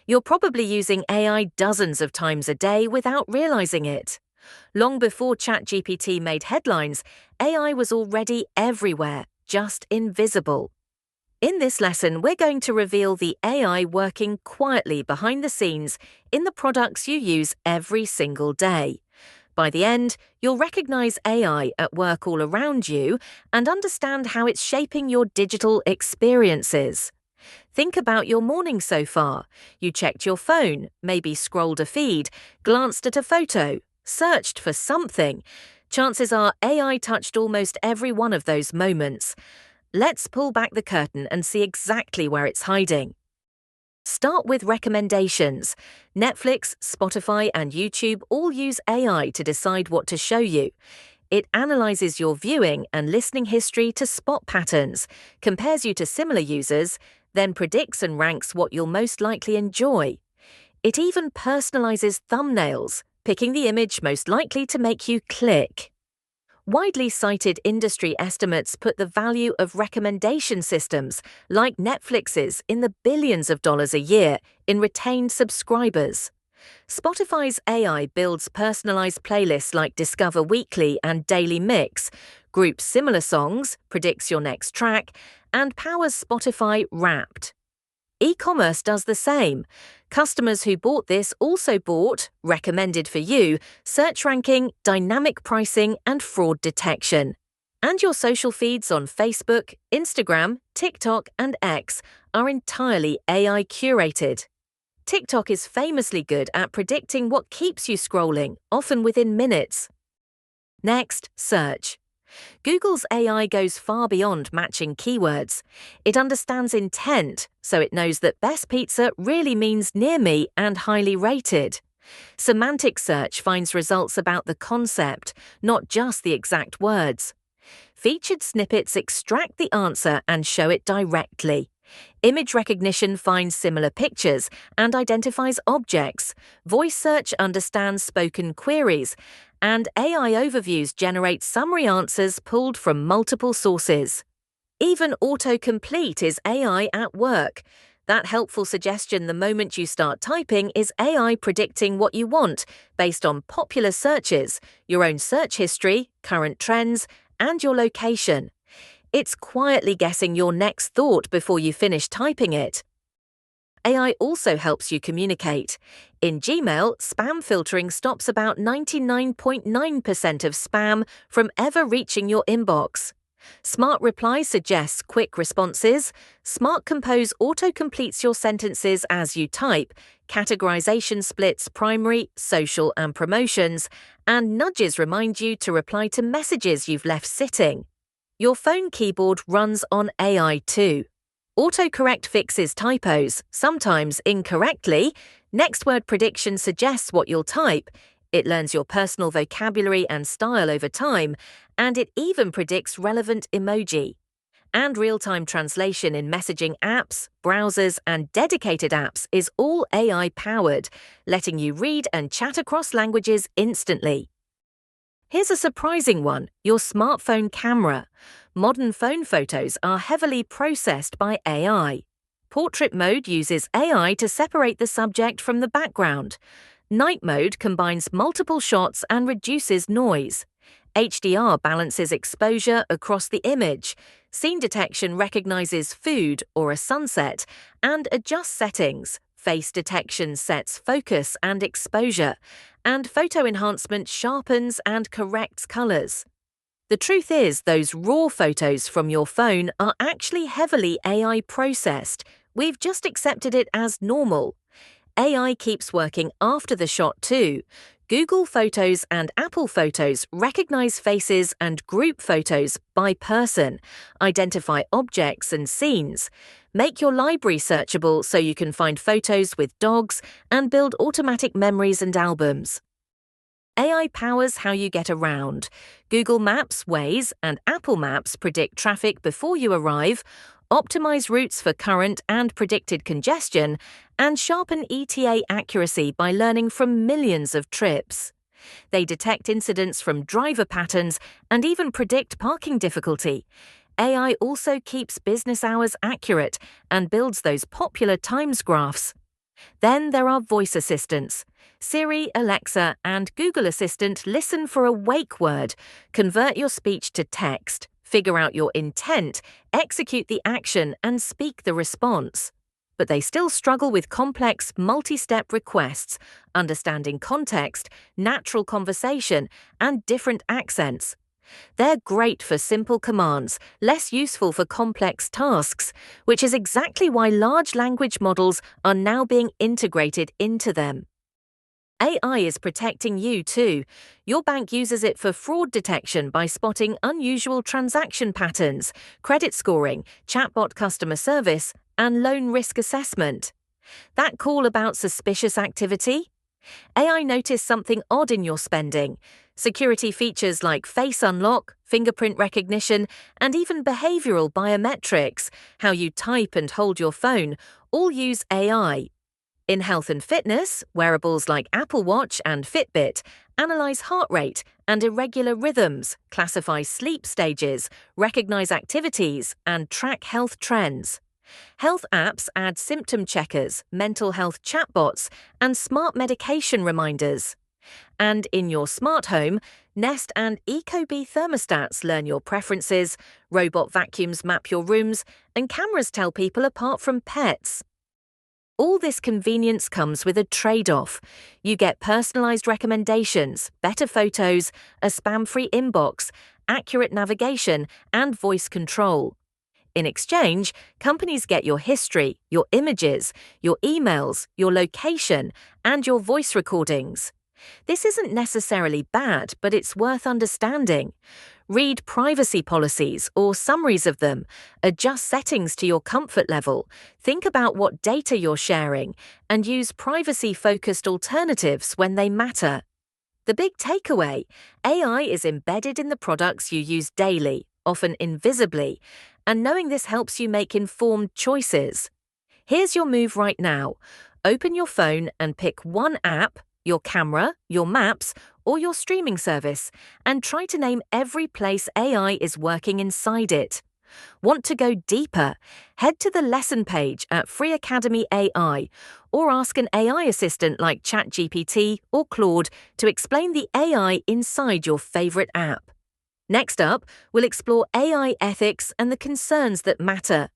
You're probably using AI dozens of times a day without realizing it. Long before ChatGPT made headlines, AI was already everywhere, just invisible. In this lesson, we're going to reveal the AI working quietly behind the scenes in the products you use every single day. By the end, you'll recognize AI at work all around you and understand how it's shaping your digital experiences. Think about your morning so far. You checked your phone, maybe scrolled a feed, glanced at a photo, searched for something. Chances are AI touched almost every one of those moments. Let's pull back the curtain and see exactly where it's hiding. Start with recommendations. Netflix, Spotify, and YouTube all use AI to decide what to show you. It analyzes your viewing and listening history to spot patterns, compares you to similar users, then predicts and ranks what you'll most likely enjoy. It even personalizes thumbnails, picking the image most likely to make you click. Widely cited industry estimates put the value of recommendation systems, like Netflix's, in the billions of dollars a year in retained subscribers. Spotify's AI builds personalized playlists like Discover Weekly and Daily Mix, groups similar songs, predicts your next track, and powers Spotify Wrapped. E-commerce does the same. Customers who bought this also bought, recommended for you, search ranking, dynamic pricing, and fraud detection. And your social feeds on Facebook, Instagram, TikTok, and X are entirely AI curated. TikTok is famously good at predicting what keeps you scrolling, often within minutes. Next, search. Google's AI goes far beyond matching keywords. It understands intent, so it knows that best pizza really means near me and highly rated. Semantic search finds results about the concept, not just the exact words. Featured snippets extract the answer and show it directly. Image recognition finds similar pictures and identifies objects. Voice search understands spoken queries, and AI overviews generate summary answers pulled from multiple sources. Even autocomplete is AI at work. That helpful suggestion the moment you start typing is AI predicting what you want based on popular searches, your own search history, current trends, and your location. It's quietly guessing your next thought before you finish typing it. AI also helps you communicate. In Gmail, spam filtering stops about 99.9% of spam from ever reaching your inbox. Smart Reply suggests quick responses. Smart Compose auto-completes your sentences as you type. Categorization splits primary, social, and promotions. And nudges remind you to reply to messages you've left sitting. Your phone keyboard runs on AI too. Autocorrect fixes typos, sometimes incorrectly. Next word prediction suggests what you'll type. It learns your personal vocabulary and style over time, and it even predicts relevant emoji. And real-time translation in messaging apps, browsers, and dedicated apps is all AI-powered, letting you read and chat across languages instantly. Here's a surprising one, your smartphone camera. Modern phone photos are heavily processed by AI. Portrait mode uses AI to separate the subject from the background. Night mode combines multiple shots and reduces noise. HDR balances exposure across the image. Scene detection recognizes food or a sunset and adjusts settings. Face detection sets focus and exposure, and photo enhancement sharpens and corrects colors. The truth is, those raw photos from your phone are actually heavily AI processed. We've just accepted it as normal. AI keeps working after the shot too. Google Photos and Apple Photos recognize faces and group photos by person, identify objects and scenes, make your library searchable so you can find photos with dogs, and build automatic memories and albums. AI powers how you get around. Google Maps, Waze, and Apple Maps predict traffic before you arrive, optimize routes for current and predicted congestion, and sharpen ETA accuracy by learning from millions of trips. They detect incidents from driver patterns and even predict parking difficulty. AI also keeps business hours accurate and builds those popular times graphs. Then there are voice assistants. Siri, Alexa, and Google Assistant listen for a wake word, convert your speech to text, figure out your intent, execute the action, and speak the response. But they still struggle with complex, multi-step requests, understanding context, natural conversation, and different accents. They're great for simple commands, less useful for complex tasks, which is exactly why large language models are now being integrated into them. AI is protecting you too. Your bank uses it for fraud detection by spotting unusual transaction patterns, credit scoring, chatbot customer service, and loan risk assessment. That call about suspicious activity? AI noticed something odd in your spending. Security features like face unlock, fingerprint recognition, and even behavioral biometrics, how you type and hold your phone, all use AI. In health and fitness, wearables like Apple Watch and Fitbit analyze heart rate and irregular rhythms, classify sleep stages, recognize activities, and track health trends. Health apps add symptom checkers, mental health chatbots, and smart medication reminders. And in your smart home, Nest and Ecobee thermostats learn your preferences, robot vacuums map your rooms, and cameras tell people apart from pets. All this convenience comes with a trade-off. You get personalized recommendations, better photos, a spam-free inbox, accurate navigation, and voice control. In exchange, companies get your history, your images, your emails, your location, and your voice recordings. This isn't necessarily bad, but it's worth understanding. Read privacy policies or summaries of them, adjust settings to your comfort level, think about what data you're sharing, and use privacy-focused alternatives when they matter. The big takeaway: AI is embedded in the products you use daily, often invisibly, and knowing this helps you make informed choices. Here's your move right now. Open your phone and pick one app, your camera, your maps, or your streaming service, and try to name every place AI is working inside it. Want to go deeper? Head to the lesson page at Free Academy AI, or ask an AI assistant like ChatGPT or Claude to explain the AI inside your favorite app. Next up, we'll explore AI ethics and the concerns that matter.